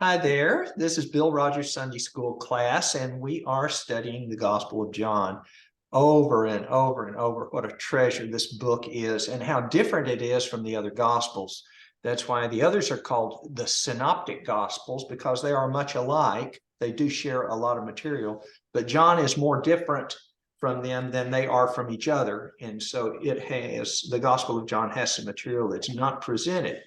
Hi there. This is Bill Rogers Sunday School class, and we are studying the Gospel of John over and over and over. What a treasure this book is, and how different it is from the other Gospels. That's why the others are called the Synoptic Gospels, because they are much alike. They do share a lot of material, but John is more different from them than they are from each other. And so the Gospel of John has some material that's not presented.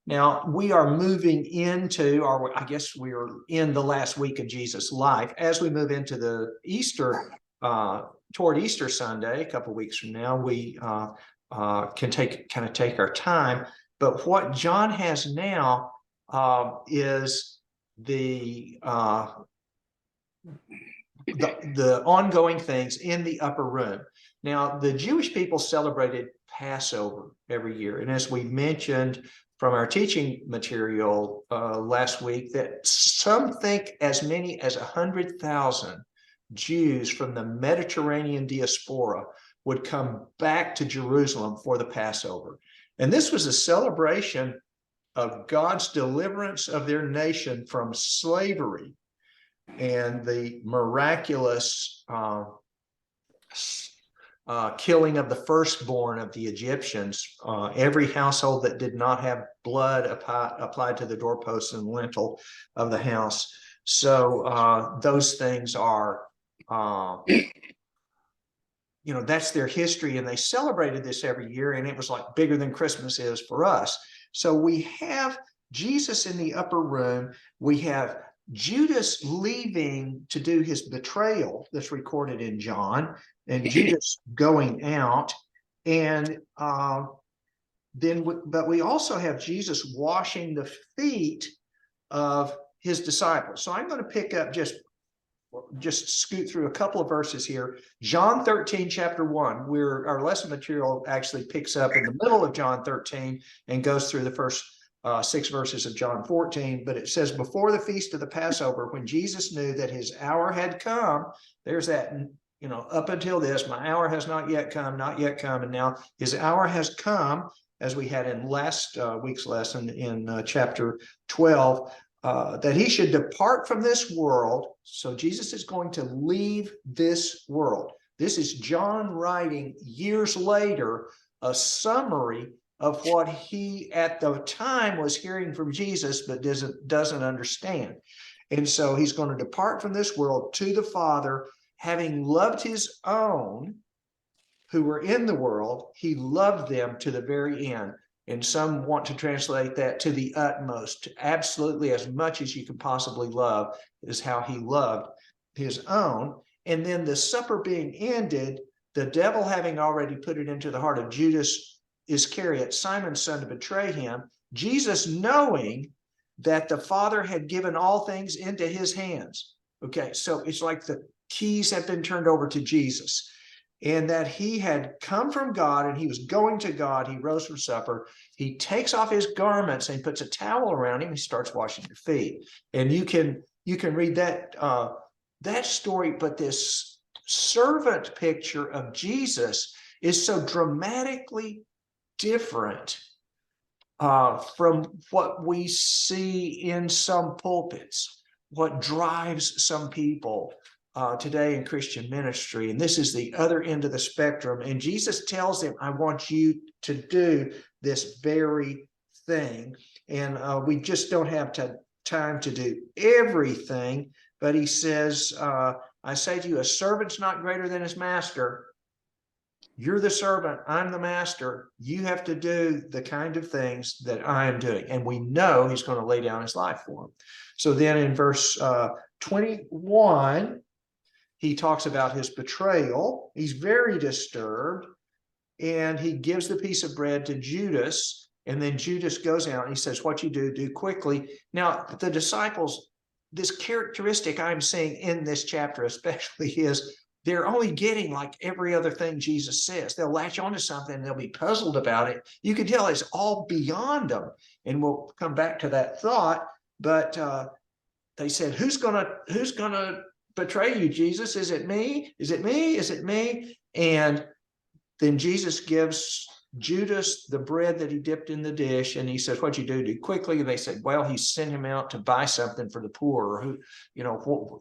Now, we are moving into, or I guess we are in the last week of Jesus' life. As we move into the Easter, toward Easter Sunday, a couple of weeks from now, we can kind of take our time. But what John has now is the ongoing things in the upper room. Now, the Jewish people celebrated Passover every year. And as we mentioned from our teaching material last week, that some think as many as 100,000 Jews from the Mediterranean diaspora would come back to Jerusalem for the Passover. And this was a celebration of God's deliverance of their nation from slavery and the miraculous killing of the firstborn of the Egyptians. Every household that did not have blood applied to the doorposts and lintel of the house. So those things are, that's their history, and they celebrated this every year, and it was like bigger than Christmas is for us. So we have Jesus in the upper room. We have Judas leaving to do his betrayal that's recorded in John, and Judas going out. And but we also have Jesus washing the feet of his disciples. So I'm going to pick up, just scoot through a couple of verses here. John 13, chapter 1, where our lesson material actually picks up in the middle of John 13 and goes through the first 6 verses of John 14. But it says, before the feast of the Passover, when Jesus knew that his hour had come, there's that, up until this, my hour has not yet come, and now his hour has come, as we had in last week's lesson in chapter 12, that he should depart from this world. So Jesus is going to leave this world. This is John writing years later a summary of what he at the time was hearing from Jesus, but doesn't understand. And so he's going to depart from this world to the Father, having loved his own who were in the world. He loved them to the very end. And some want to translate that to the utmost. Absolutely, as much as you can possibly love is how he loved his own. And then the supper being ended, the devil having already put it into the heart of Judas Iscariot, Simon's son, to betray him, Jesus knowing that the Father had given all things into his hands. Okay, so it's like the keys have been turned over to Jesus, and that he had come from God and he was going to God. He rose from supper. He takes off his garments and puts a towel around him. He starts washing your feet. And you can read that story, but this servant picture of Jesus is so dramatically different from what we see in some pulpits, what drives some people today in Christian ministry. And this is the other end of the spectrum. And Jesus tells them, I want you to do this very thing. And we just don't have time to do everything. But he says, I say to you, a servant's not greater than his master. You're the servant, I'm the master. You have to do the kind of things that I am doing. And we know he's going to lay down his life for him. So then in verse 21, he talks about his betrayal. He's very disturbed, and he gives the piece of bread to Judas, and then Judas goes out and he says, what you do quickly. Now, the disciples, this characteristic I'm seeing in this chapter especially is they're only getting like every other thing Jesus says. They'll latch onto something and they'll be puzzled about it. You can tell it's all beyond them. And we'll come back to that thought. But they said, who's gonna betray you, Jesus? Is it me? Is it me? Is it me? And then Jesus gives Judas the bread that he dipped in the dish, and he said, "What'd you do quickly?" And they said, "Well, he sent him out to buy something for the poor, or who,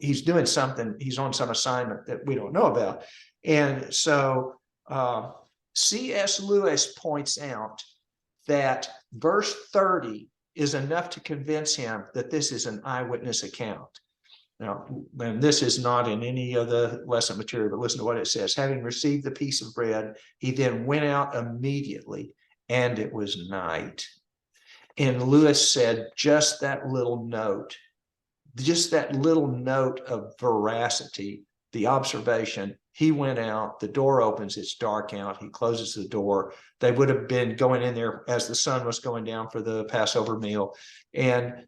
he's doing something. He's on some assignment that we don't know about." And so C.S. Lewis points out that verse 30 is enough to convince him that this is an eyewitness account. Now, and this is not in any of the lesson material, but listen to what it says. Having received the piece of bread, he then went out immediately, and it was night. And Lewis said, just that little note of veracity, the observation, he went out, the door opens, it's dark out, he closes the door. They would have been going in there as the sun was going down for the Passover meal. And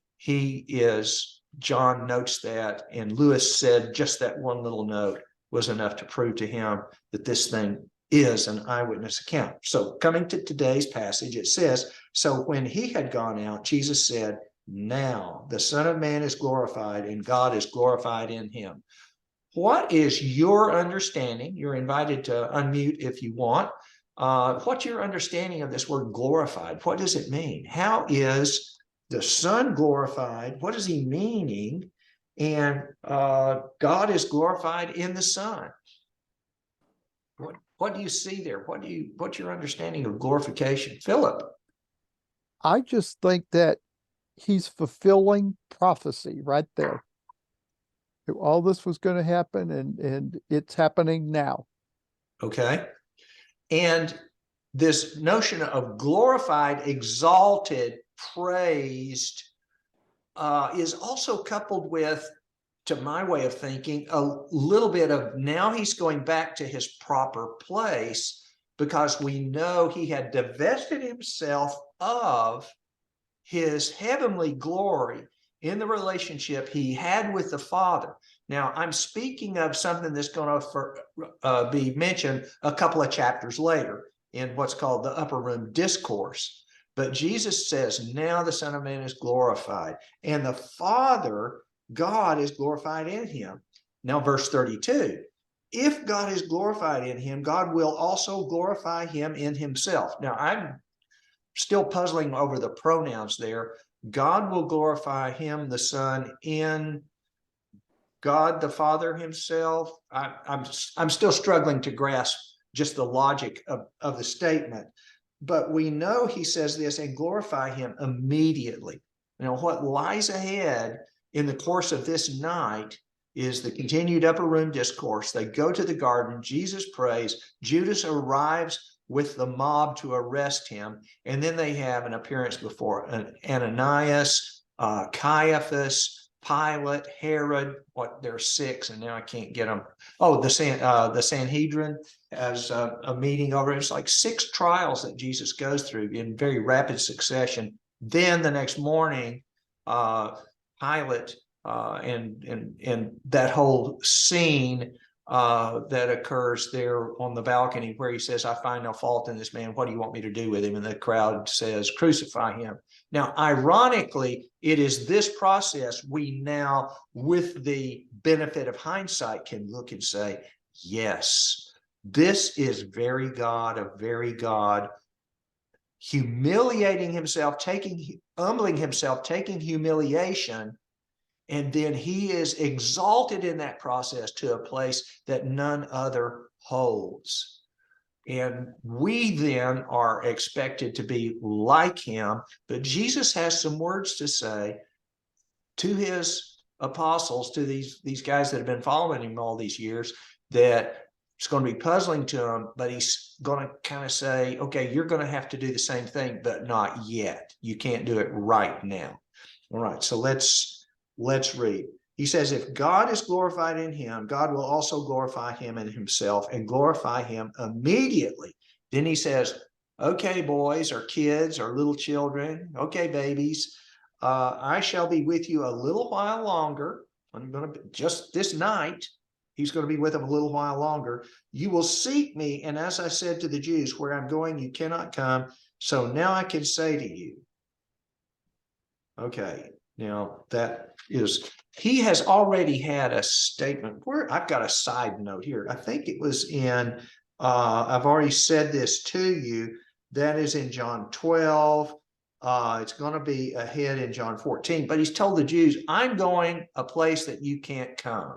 John notes that, and Lewis said just that one little note was enough to prove to him that this thing is an eyewitness account. So coming to today's passage, it says, so when he had gone out, Jesus said, now the Son of Man is glorified, and God is glorified in him. What is your understanding? You're invited to unmute if you want. What's your understanding of this word glorified? What does it mean? How is the Son glorified? What is he meaning? And God is glorified in the Son. What do you see there? What's your understanding of glorification? Philip? I just think that he's fulfilling prophecy right there. All this was going to happen, and it's happening now. Okay. And this notion of glorified, exalted, praised is also coupled with, to my way of thinking, a little bit of now he's going back to his proper place, because we know he had divested himself of his heavenly glory in the relationship he had with the Father. Now, I'm speaking of something that's going to be mentioned a couple of chapters later in what's called the Upper Room Discourse. But Jesus says, now the Son of Man is glorified, and the Father, God, is glorified in him. Now, verse 32, if God is glorified in him, God will also glorify him in himself. Now, I'm still puzzling over the pronouns there. God will glorify him, the Son, in God the Father himself. I'm still struggling to grasp just the logic of the statement. But we know he says this, and glorify him immediately. What lies ahead in the course of this night is the continued Upper Room Discourse. They go to the garden, Jesus prays, Judas arrives with the mob to arrest him, and then they have an appearance before Ananias, Caiaphas, Pilate, Herod. There are six, and now I can't get them. Oh, the Sanhedrin has a meeting over. It's like 6 trials that Jesus goes through in very rapid succession. Then the next morning, Pilate and that whole scene that occurs there on the balcony where he says, I find no fault in this man. What do you want me to do with him? And the crowd says, crucify him. Now, ironically, it is this process we now, with the benefit of hindsight, can look and say, yes, this is very God, humiliating himself, humbling himself, taking humiliation, and then he is exalted in that process to a place that none other holds. And we then are expected to be like him. But Jesus has some words to say to his apostles, to these guys that have been following him all these years, that it's going to be puzzling to them, but he's going to kind of say, okay, you're going to have to do the same thing, but not yet. You can't do it right now. All right, so let's read. He says, if God is glorified in him, God will also glorify him in himself and glorify him immediately. Then he says, okay, boys or kids or little children, okay, babies, I shall be with you a little while longer. I'm going to just this night. He's going to be with them a little while longer. You will seek me. And as I said to the Jews, where I'm going, you cannot come. So now I can say to you, okay, now that is, he has already had a statement where I've got a side note here. I think it was in, I've already said this to you, That is in John 12. It's going to be ahead in John 14. But he's told the Jews, I'm going a place that you can't come.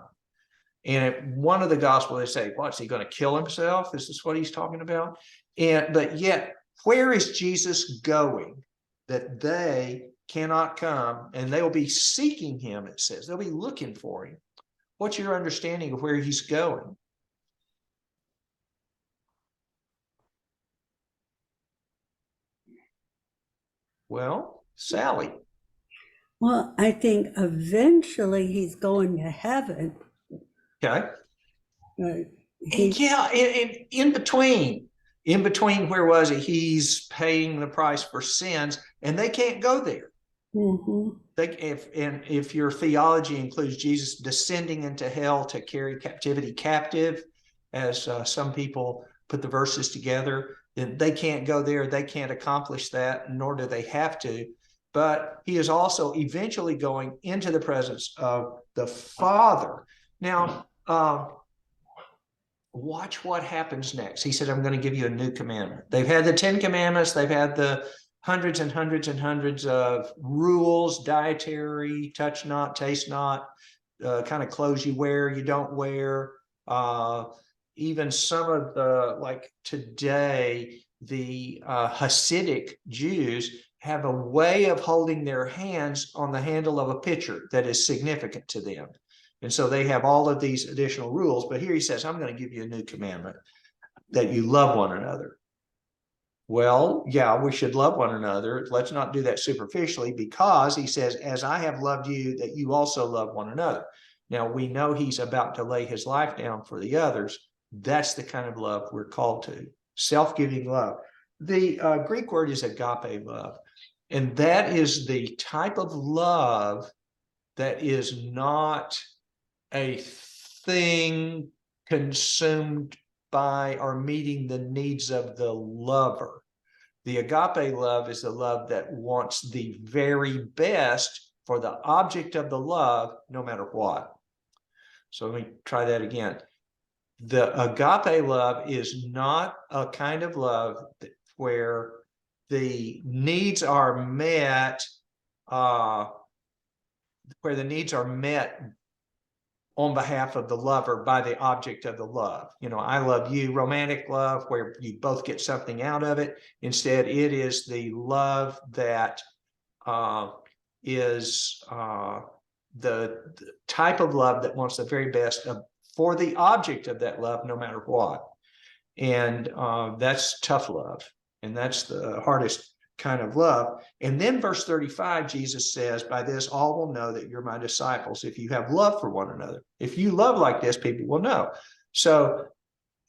And at one of the gospel, they say, what's he going to kill himself? Is this what he's talking about? But yet, where is Jesus going that they cannot come? And they'll be seeking him, it says. They'll be looking for him. What's your understanding of where he's going? Well, Sally. Well, I think eventually he's going to heaven. Okay. He, Yeah, in between, where was it? He's paying the price for sins, and they can't go there. mhm. If your theology includes Jesus descending into hell to carry captivity captive, as some people put the verses together, then they can't go there. They can't accomplish that, nor do they have to. But he is also eventually going into the presence of the Father. Now, watch what happens next. He said, I'm going to give you a new commandment. They've had the 10 commandments. They've had the hundreds and hundreds and hundreds of rules, dietary, touch not, taste not, kind of clothes you wear, you don't wear. Even some of the, like today, the Hasidic Jews have a way of holding their hands on the handle of a pitcher that is significant to them. And so they have all of these additional rules. But here he says, I'm going to give you a new commandment, that you love one another. Well, yeah, we should love one another. Let's not do that superficially, because he says, as I have loved you, that you also love one another. Now, we know he's about to lay his life down for the others. That's the kind of love we're called to, self-giving love. The Greek word is agape love. And that is the type of love that is not a thing consumed by or meeting the needs of the lover. The agape love is the love that wants the very best for the object of the love, no matter what. So let me try that again. The agape love is not a kind of love where the needs are met, on behalf of the lover by the object of the love. You know, I love you, romantic love, where you both get something out of it. Instead, it is the love that is the type of love that wants the very best for the object of that love, no matter what. And that's tough love. And that's the hardest kind of love. And then verse 35, Jesus says, by this all will know that you're my disciples, if you have love for one another. If you love like this, people will know. So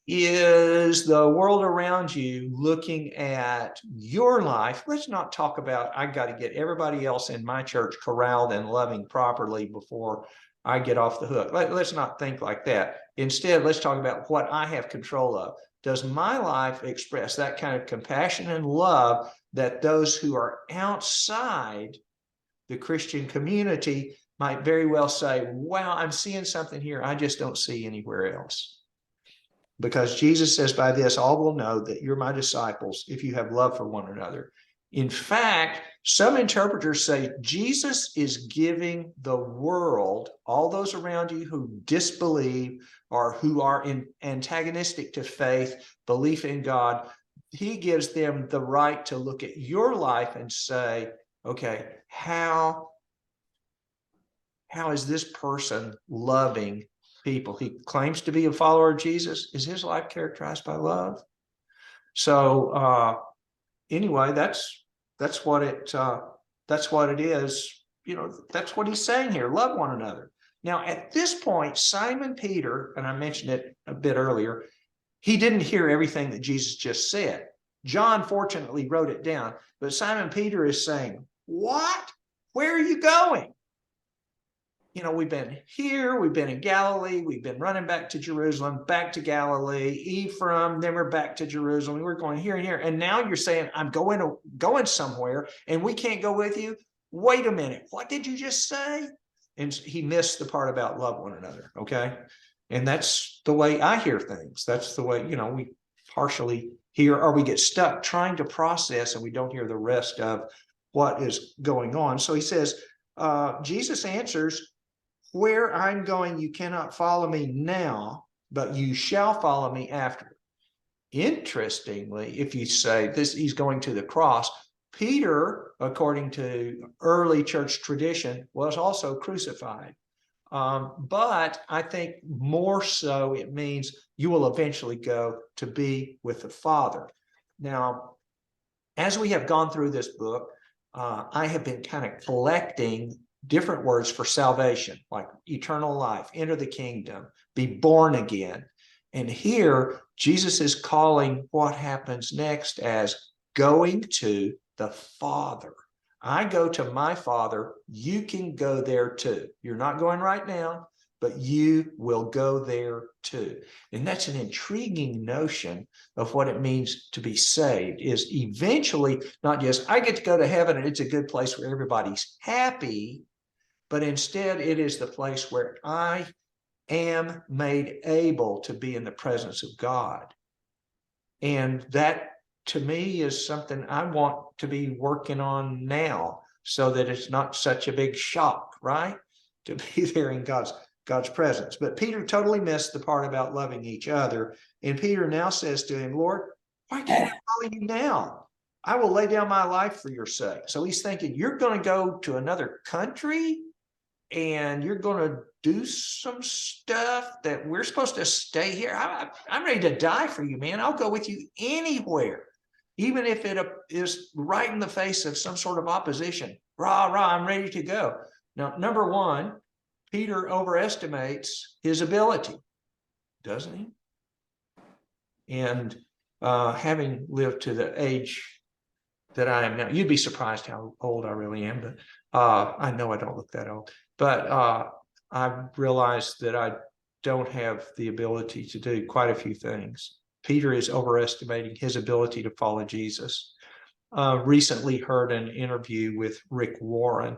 is the world around you looking at your life? Let's not talk about, I got to get everybody else in my church corralled and loving properly before I get off the hook. Let's not think like that. Instead, let's talk about what I have control of. Does my life express that kind of compassion and love that those who are outside the Christian community might very well say, wow, I'm seeing something here I just don't see anywhere else? Because Jesus says, by this all will know that you're my disciples, if you have love for one another. In fact, some interpreters say Jesus is giving the world, all those around you who disbelieve or who are antagonistic to faith, belief in God, he gives them the right to look at your life and say, okay, how is this person loving people? He claims to be a follower of Jesus. Is his life characterized by love? So anyway, that's what it is. You know, that's what he's saying here. Love one another. Now, at this point, Simon Peter, and I mentioned it a bit earlier, he didn't hear everything that Jesus just said. John fortunately wrote it down, but Simon Peter is saying, what? Where are you going? You know, we've been here, we've been in Galilee, we've been running back to Jerusalem, back to Galilee, Ephraim, then we're back to Jerusalem. We're going here and here. And now you're saying, I'm going somewhere and we can't go with you. Wait a minute. What did you just say? And he missed the part about love one another. Okay. And that's the way I hear things. That's the way, you know, we partially here, or we get stuck trying to process and we don't hear the rest of what is going on. So he says, Jesus answers, where I'm going, you cannot follow me now, but you shall follow me after. Interestingly, if you say this, he's going to the cross. Peter, according to early church tradition, was also crucified. But I think more so it means you will eventually go to be with the Father. Now, as we have gone through this book, I have been kind of collecting different words for salvation, like eternal life, enter the kingdom, be born again. And here, Jesus is calling what happens next as going to the Father. I go to my Father, you can go there too. You're not going right now, but you will go there too. And that's an intriguing notion of what it means to be saved, is eventually not just, I get to go to heaven and it's a good place where everybody's happy, but instead it is the place where I am made able to be in the presence of God. And that, to me, is something I want to be working on now, so that it's not such a big shock, right? To be there in God's presence. But Peter totally missed the part about loving each other. And Peter now says to him, Lord, why can't I follow you now? I will lay down my life for your sake. So he's thinking, you're going to go to another country and you're going to do some stuff that we're supposed to stay here. I'm ready to die for you, man. I'll go with you anywhere, even if it is right in the face of some sort of opposition. Rah, rah, I'm ready to go. Now, number one, Peter overestimates his ability, doesn't he? And having lived to the age that I am now, you'd be surprised how old I really am, but I know I don't look that old. But I've realized that I don't have the ability to do quite a few things. Peter is overestimating his ability to follow Jesus. Recently heard an interview with Rick Warren,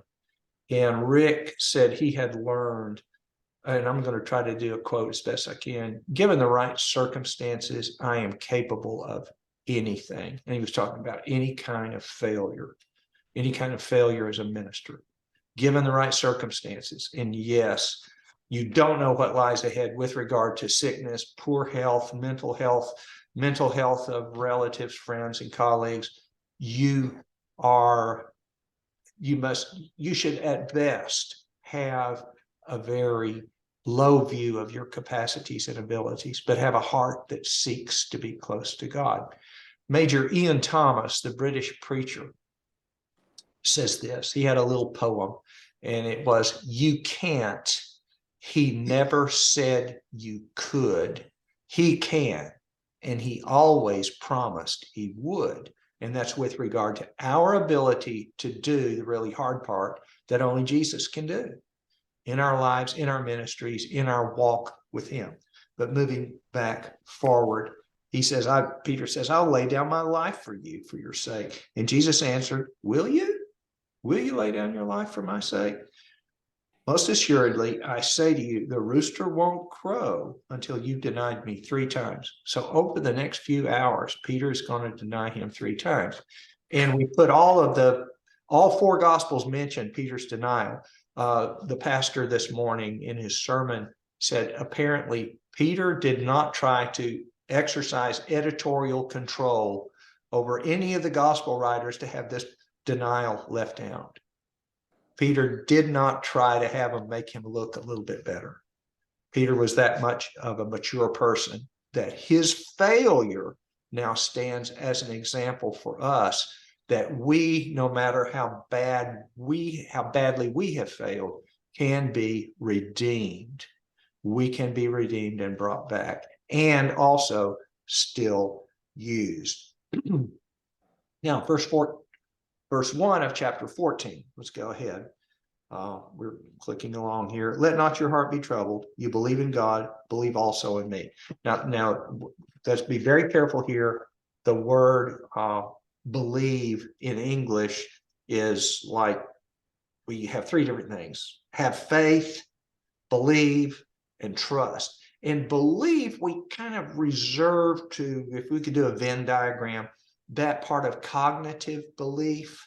and Rick said he had learned, and I'm going to try to do a quote as best I can, given the right circumstances, I am capable of anything. And he was talking about any kind of failure as a minister, given the right circumstances. And yes, you don't know what lies ahead with regard to sickness, poor health, mental health of relatives, friends, and colleagues. You should at best have a very low view of your capacities and abilities, but have a heart that seeks to be close to God. Major Ian Thomas, the British preacher, says this. He had a little poem, and it was, you can't. He never said you could. He can, and he always promised he would. And that's with regard to our ability to do the really hard part that only Jesus can do in our lives, in our ministries, in our walk with him. But moving back forward, he says, Peter says, I'll lay down my life for you, for your sake. And Jesus answered, will you? Will you lay down your life for my sake? Most assuredly, I say to you, the rooster won't crow until you've denied me 3 times. So over the next few hours, Peter is going to deny him 3 times. And we put all 4 gospels mention Peter's denial. The pastor this morning in his sermon said, apparently, Peter did not try to exercise editorial control over any of the gospel writers to have this denial left out. Peter did not try to have him make him look a little bit better. Peter was that much of a mature person that his failure now stands as an example for us, that we, no matter how badly we have failed, can be redeemed. We can be redeemed and brought back, and also still used. Now, verse 1 of chapter 14. Let's go ahead. We're clicking along here. Let not your heart be troubled. You believe in God, believe also in me. Now, let's be very careful here. The word believe in English is like, we have 3 different things: have faith, believe, and trust. And believe we kind of reserve to, if we could do a Venn diagram, that part of cognitive belief,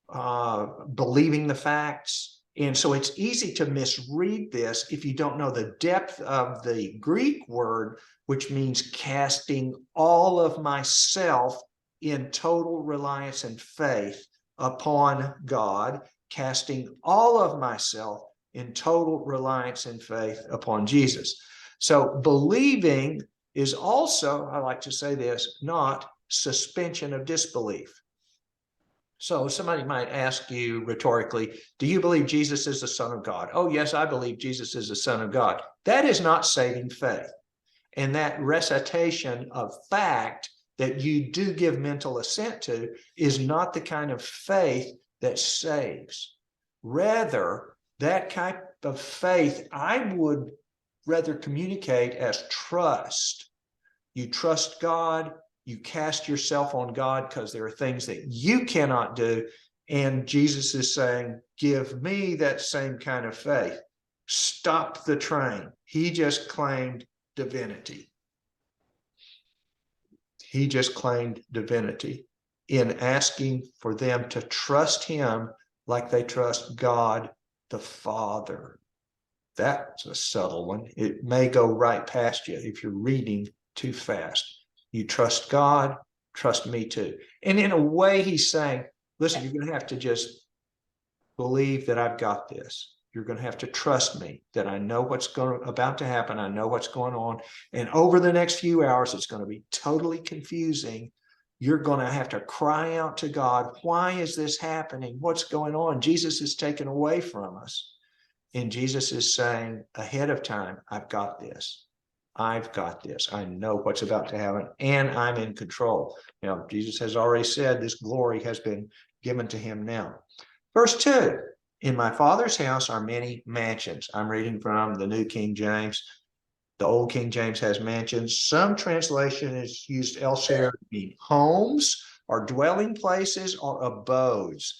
believing the facts. And so it's easy to misread this if you don't know the depth of the Greek word, which means casting all of myself in total reliance and faith upon God, casting all of myself in total reliance and faith upon Jesus. So believing is also, I like to say this, not suspension of disbelief. So somebody might ask you rhetorically, do you believe Jesus is the Son of God? Oh, yes, I believe Jesus is the Son of God. That is not saving faith. And that recitation of fact that you do give mental assent to is not the kind of faith that saves. Rather, that kind of faith I would rather communicate as trust. You trust God, you cast yourself on God because there are things that you cannot do. And Jesus is saying, give me that same kind of faith. Stop the train. He just claimed divinity. He just claimed divinity in asking for them to trust him like they trust God the Father. That's a subtle one. It may go right past you if you're reading too fast. You trust God, trust me too. And in a way, he's saying, listen, you're going to have to just believe that I've got this. You're going to have to trust me that I know what's about to happen. I know what's going on. And over the next few hours, it's going to be totally confusing. You're going to have to cry out to God. Why is this happening? What's going on? Jesus is taken away from us. And Jesus is saying ahead of time, I've got this. I've got this. I know what's about to happen, and I'm in control. Now, Jesus has already said this glory has been given to him now. Verse 2, in my Father's house are many mansions. I'm reading from the New King James. The Old King James has mansions. Some translation is used elsewhere to mean homes or dwelling places or abodes.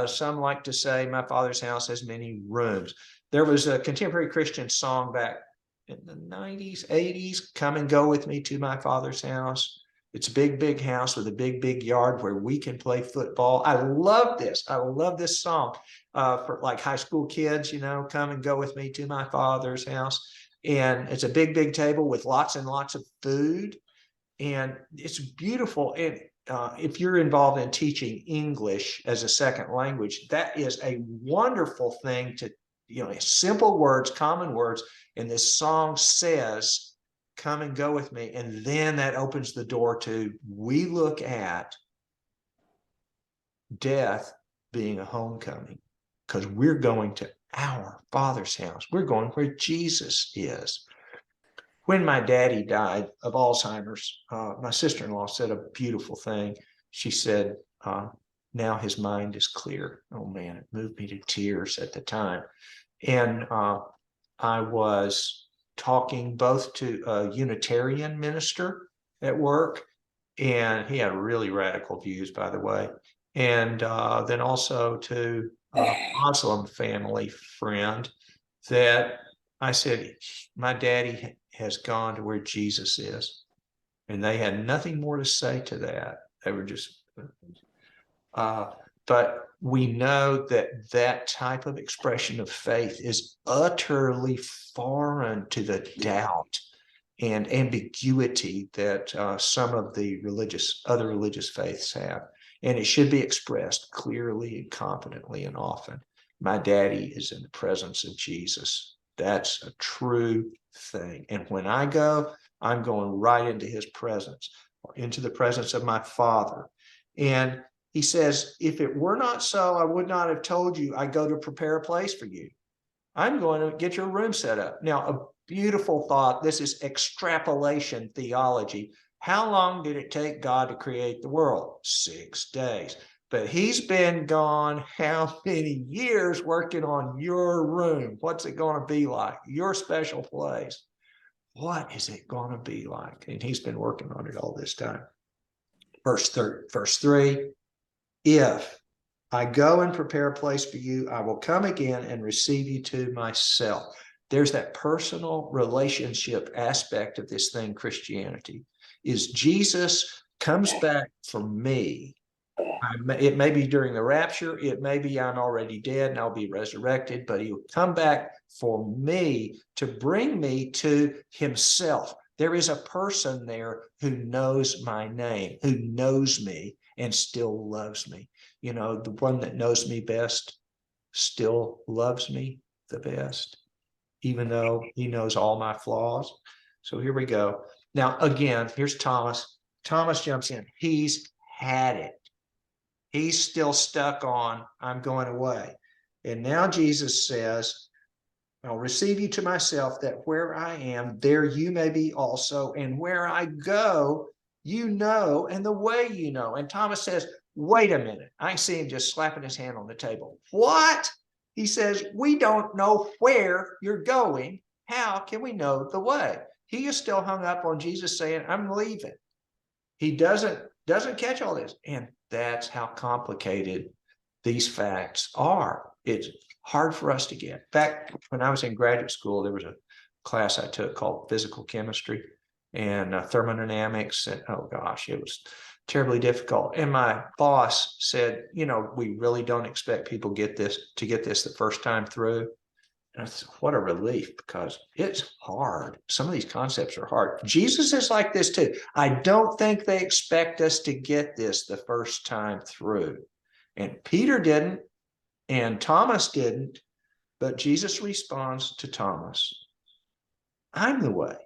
Some like to say my Father's house has many rooms. There was a contemporary Christian song back in the 90s, 80s, come and go with me to my Father's house. It's a big, big house with a big, big yard where we can play football. I love this. I love this song for like high school kids, you know, come and go with me to my Father's house. And it's a big, big table with lots and lots of food. And it's beautiful. And if you're involved in teaching English as a second language, that is a wonderful thing to, you know, simple words, common words. And this song says, come and go with me. And then that opens the door to, we look at death being a homecoming because we're going to our Father's house. We're going where Jesus is. When my daddy died of Alzheimer's, my sister-in-law said a beautiful thing. She said, now his mind is clear. Oh man, it moved me to tears at the time. And I was talking both to a Unitarian minister at work, and he had really radical views, by the way, and then also to a Muslim family friend that I said, my daddy has gone to where Jesus is. And they had nothing more to say to that. They were just, but we know that that type of expression of faith is utterly foreign to the doubt and ambiguity that some of the other religious faiths have. And it should be expressed clearly and confidently and often. My daddy is in the presence of Jesus. That's a true thing. And when I go, I'm going right into his presence, or into the presence of my Father. And he says, if it were not so, I would not have told you I go to prepare a place for you. I'm going to get your room set up. Now, a beautiful thought. This is extrapolation theology. How long did it take God to create the world? 6 days. But he's been gone how many years working on your room? What's it going to be like? Your special place. What is it going to be like? And he's been working on it all this time. Verse 3, if I go and prepare a place for you, I will come again and receive you to myself. There's that personal relationship aspect of this thing, Christianity, is Jesus comes back for me. It may be during the rapture, it may be I'm already dead and I'll be resurrected, but he'll come back for me to bring me to himself. There is a person there who knows my name, who knows me and still loves me. You know, the one that knows me best still loves me the best, even though he knows all my flaws. So here we go. Now, again, here's Thomas. Thomas jumps in. He's had it. He's still stuck on, I'm going away. And now Jesus says, I'll receive you to myself, that where I am, there you may be also. And where I go, you know, and the way you know. And Thomas says, wait a minute. I see him just slapping his hand on the table. What? He says, we don't know where you're going. How can we know the way? He is still hung up on Jesus saying, I'm leaving. He doesn't catch all this. And that's how complicated these facts are. It's hard for us to get. Back when I was in graduate school, there was a class I took called physical chemistry and thermodynamics. And oh gosh, it was terribly difficult. And my boss said, you know, we really don't expect people to get this the first time through. And I said, what a relief, because it's hard. Some of these concepts are hard. Jesus is like this too. I don't think they expect us to get this the first time through. And Peter didn't, and Thomas didn't, but Jesus responds to Thomas, I'm the way.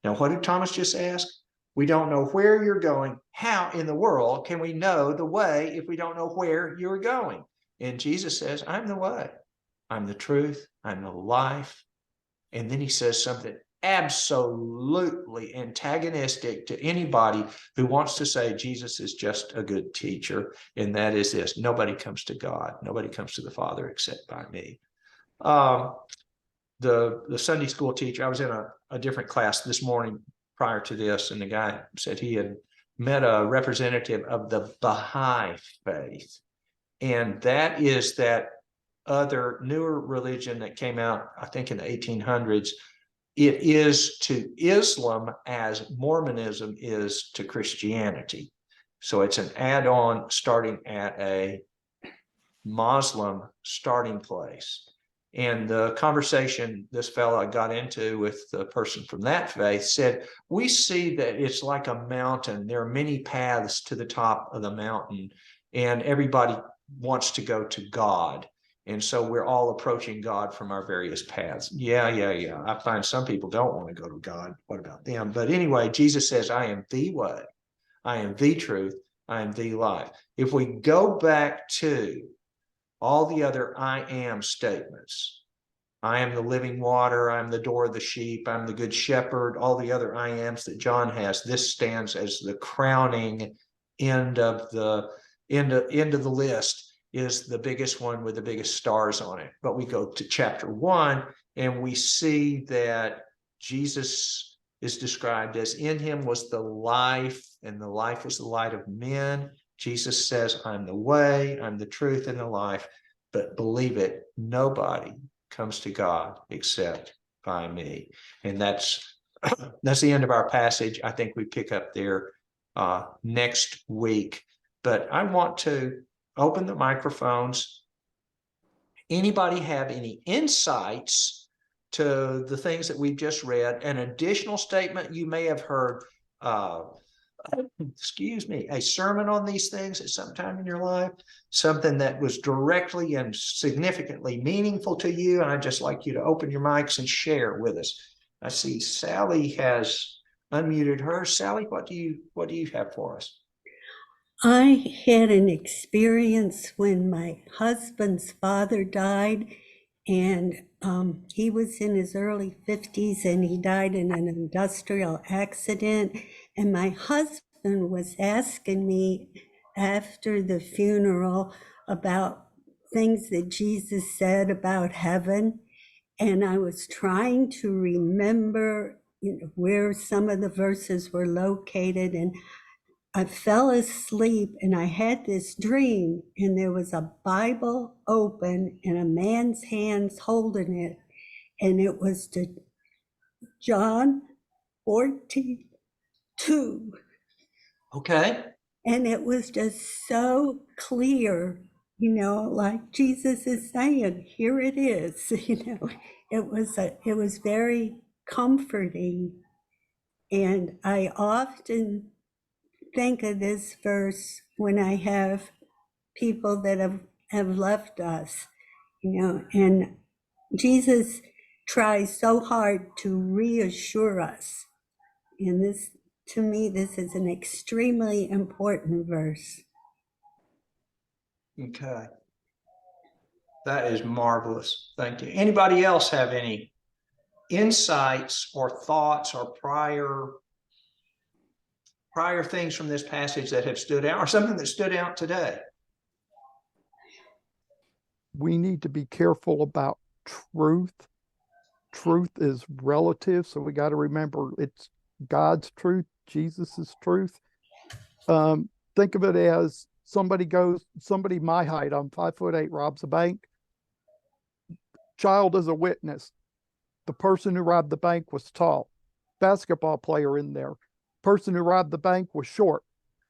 Now, what did Thomas just ask? We don't know where you're going. How in the world can we know the way if we don't know where you're going? And Jesus says, I'm the way. I'm the truth. I'm the life. And then he says something absolutely antagonistic to anybody who wants to say Jesus is just a good teacher. And that is this: nobody comes to God. Nobody comes to the Father except by me. The Sunday school teacher, I was in a different class this morning prior to this, and the guy said he had met a representative of the Baha'i faith. And that is that other newer religion that came out, I think in the 1800s. It is to Islam as Mormonism is to Christianity. So it's an add-on starting at a Muslim starting place. And the conversation this fellow got into with the person from that faith said, we see that it's like a mountain. There are many paths to the top of the mountain, and everybody wants to go to God. And so we're all approaching God from our various paths. Yeah. I find some people don't want to go to God. What about them? But anyway, Jesus says, I am the way. I am the truth. I am the life. If we go back to all the other I am statements, I am the living water, I'm the door of the sheep, I'm the good shepherd, all the other I ams that John has, this stands as the crowning end of the list. Is the biggest one with the biggest stars on it. But we go to chapter 1 and we see that Jesus is described as in him was the life, and the life was the light of men. Jesus says, I'm the way, I'm the truth, and the life. But believe it, nobody comes to God except by me. And that's the end of our passage. I think we pick up there next week. But I want to open the microphones. Anybody have any insights to the things that we've just read? An additional statement you may have heard, a sermon on these things at some time in your life, something that was directly and significantly meaningful to you. And I'd just like you to open your mics and share with us. I see Sally has unmuted her. Sally, what do you have for us? I had an experience when my husband's father died, and he was in his early 50s and he died in an industrial accident. And my husband was asking me after the funeral about things that Jesus said about heaven. And I was trying to remember, where some of the verses were located. And I fell asleep and I had this dream, and there was a Bible open and a man's hands holding it. and it was to John 14:2. Okay. And it was just so clear, like Jesus is saying, here it is. It was very comforting. And I often think of this verse when I have people that have left us, and Jesus tries so hard to reassure us. And this, to me, this is an extremely important verse. Okay. That is marvelous. Thank you. Anybody else have any insights or thoughts or prior things from this passage that have stood out, or something that stood out today? We need to be careful about truth. Truth is relative, so we got to remember it's God's truth, Jesus's truth. Think of it as somebody my height, I'm 5'8", robs a bank. Child is a witness. The person who robbed the bank was tall. Basketball player in there. Person who robbed the bank was short.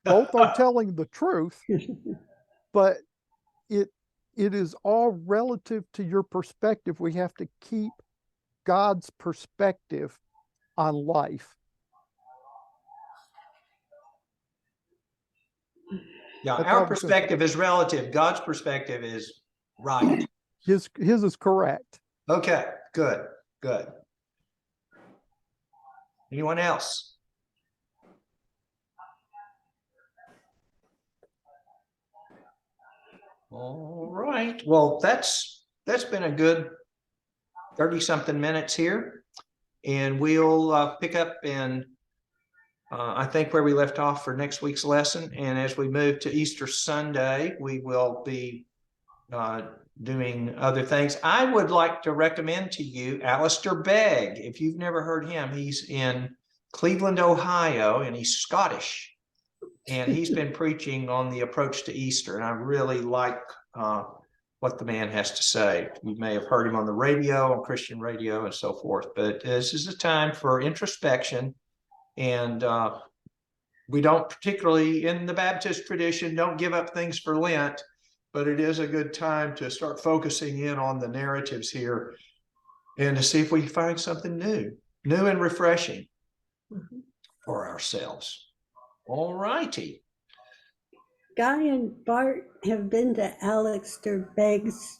Both are telling the truth, but it is all relative to your perspective. We have to keep God's perspective on life. Yeah, That's our all perspective is relative. God's perspective is right. His is correct. Okay, good, good. Anyone else? All right. Well, that's been a good 30-something minutes here, and we'll pick up in I think where we left off for next week's lesson. And as we move to Easter Sunday, we will be doing other things. I would like to recommend to you Alistair Begg. If you've never heard him, he's in Cleveland, Ohio, and he's Scottish. And he's been preaching on the approach to Easter. And I really like what the man has to say. You may have heard him on the radio, on Christian radio, and so forth. But this is a time for introspection. And we don't, particularly in the Baptist tradition, don't give up things for Lent, but it is a good time to start focusing in on the narratives here and to see if we can find something new and refreshing for ourselves. All righty. Guy and Bart have been to Alistair Begg's